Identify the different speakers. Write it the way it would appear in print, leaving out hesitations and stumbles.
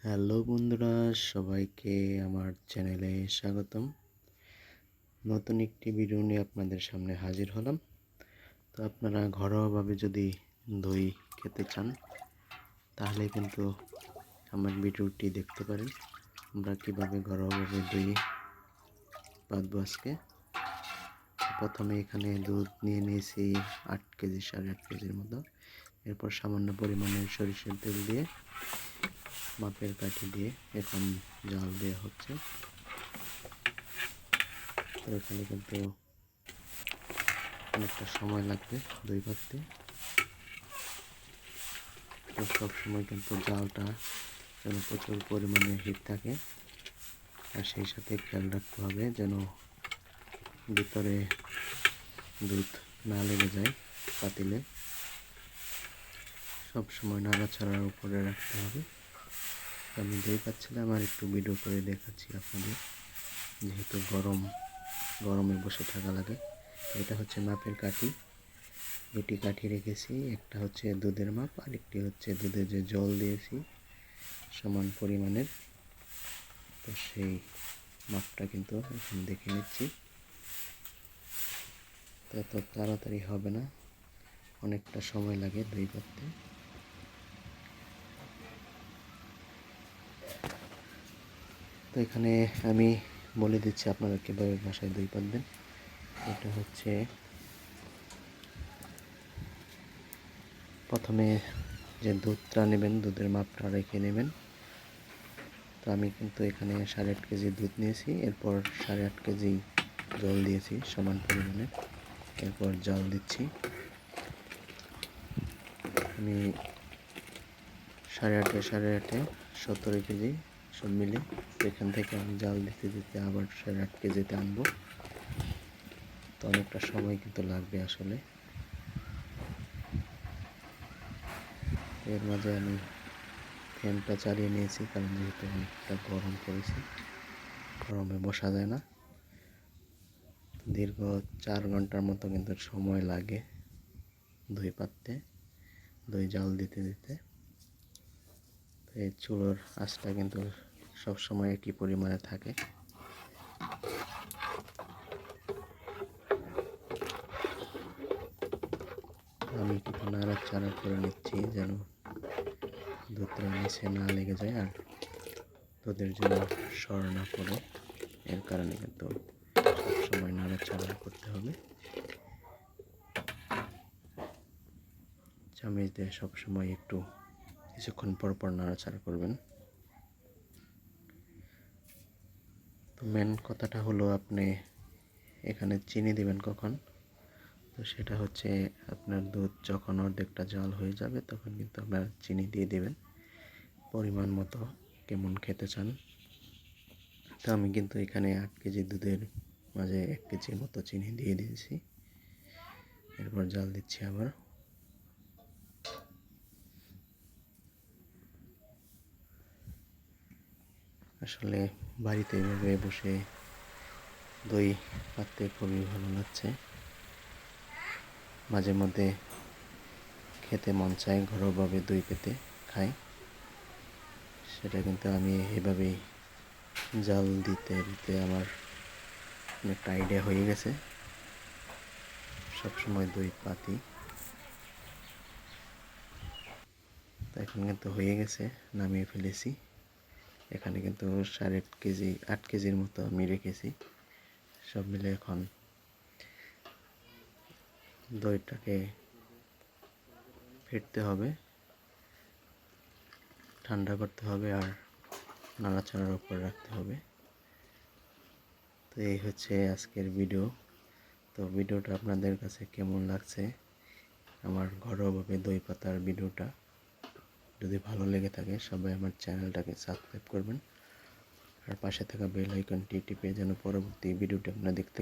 Speaker 1: Hello বন্ধুরা, সবাইকে আমার চ্যানেলে স্বাগতম। নতুন একটি ভিডিও নিয়ে আপনাদের সামনে হাজির হলাম। তো আপনারা ঘরোয়াভাবে যদি দই খেতে চান তাহলে কিন্তু আমার ভিডিওটি দেখতে পারেন। আমরা কীভাবে ঘরোয়াভাবে দই বাঁধবো আজকে। প্রথমে এখানে দুধ নিয়ে নিয়েছি 8 কেজি, 8.5 কেজির মতো। এরপর সামান্য পরিমাণে সরিষার তেল দিয়ে মাপের কাঠি দিয়ে এখন জাল দেওয়া হচ্ছে। তো এখানে কিন্তু অনেকটা সময় লাগবে দই বাঁধতে। তো সবসময় কিন্তু জালটা যেন প্রচুর পরিমাণে হিট থাকে, আর সেই সাথে খেয়াল রাখতে হবে যেন ভিতরে দুধ না লেগে যায় পাতিলে। সবসময় নাড়াচাড়ার উপরে রাখতে হবে। আমি দই পাচ্ছিলাম আর একটু ভিডিও করে দেখাচ্ছি আপনাদের, যেহেতু গরমে বসে থাকা লাগে। এটা হচ্ছে মাপের কাঠি, দুটি কাঠি রেখেছি, একটা হচ্ছে দুধের মাপ আর একটি হচ্ছে দুধে যে জল দিয়েছি সমান পরিমাণের। তো সেই মাপটা কিন্তু এখন দেখে নিচ্ছি। তো এত তাড়াতাড়ি হবে না, অনেকটা সময় লাগে দই পাততে। তো এখানে আমি বলে দিচ্ছি আপনারা কীভাবে বাসায় দই পাতবেন। এটা হচ্ছে প্রথমে যে দুধটা নেবেন, দুধের মাপটা রেখে নেবেন। তো আমি কিন্তু এখানে 8.5 কেজি দুধ নিয়েছি, এরপর 8.5 কেজি জল দিয়েছি সমান পরিমাণে। এরপর জাল দিচ্ছি। আমি 8.5 17 কেজি সব মিলে। এখান থেকে আমি জাল দিতে দিতে আবার 8.5 কেজিতে আনবো। তো অনেকটা সময় কিন্তু লাগবে আসলে। এর মাঝে আমি ফ্যানটা চালিয়ে নিয়েছি, কারণ যেহেতু অনেকটা গরম পড়েছে, গরমে বসা যায় না। দীর্ঘ 4 ঘন্টার মতো কিন্তু সময় লাগে দই পাততে, দই জাল দিতে দিতে। এই চুলোর আঁচটা কিন্তু সবসময় একই পরিমাণে থাকে। আমি কিন্তু নাড়াচাড়া করে নিচ্ছি যেন দুধটা নিচে না লেগে যায় আর দুধের জন্য সর না পড়ে। এর কারণে কিন্তু সবসময় নাড়াচাড়া করতে হবে। চামচ দিয়ে সবসময় একটু কিছুক্ষণ পর পর নাড়াচাড়া করবেন। তো মেন কথাটা হলো আপনি এখানে চিনি দিবেন কখন। তো সেটা হচ্ছে আপনার দুধ যখন অর্ধেকটা জাল হয়ে যাবে তখন কিন্তু আপনার চিনি দিয়ে দেবেন পরিমাণ মতো, কেমন খেতে চান। তো আমি কিন্তু এখানে 8 কেজি দুধের মাঝে 1 কেজির মতো চিনি দিয়ে দিয়েছি। এরপর জাল দিচ্ছি আবার। আসলে বাড়িতে এভাবে বসে দই পাততে খুবই ভালো লাগছে। মাঝে মধ্যে খেতে মন চায় ঘরোয়াভাবে দই পেতে খাই, সেটা কিন্তু আমি এভাবেই জাল দিতে দিতে আমার অনেকটা আইডিয়া হয়ে গেছে। সবসময় দই পাতি। তো এখন কিন্তু হয়ে গেছে, নামিয়ে ফেলেছি। এখানে কিন্তু 8.5 কেজি 8 কেজির মতো আমি রেখেছি। সব মিলে এখন দইটাকে ফেটতে হবে, ঠান্ডা করতে হবে আর নাড়াচাড়ার উপর রাখতে হবে। তো এই হচ্ছে আজকের ভিডিও। তো ভিডিওটা আপনাদের কাছে কেমন লাগছে, আমার ঘরোয়াভাবে দই পাতার ভিডিওটা যদি ভালো লেগে থাকে সবাই আমার চ্যানেলটাকে সাবস্ক্রাইব করবেন আর পাশে থাকা বেল আইকনটি টিপে যেন পরবর্তী ভিডিওটি আপনারা দেখতে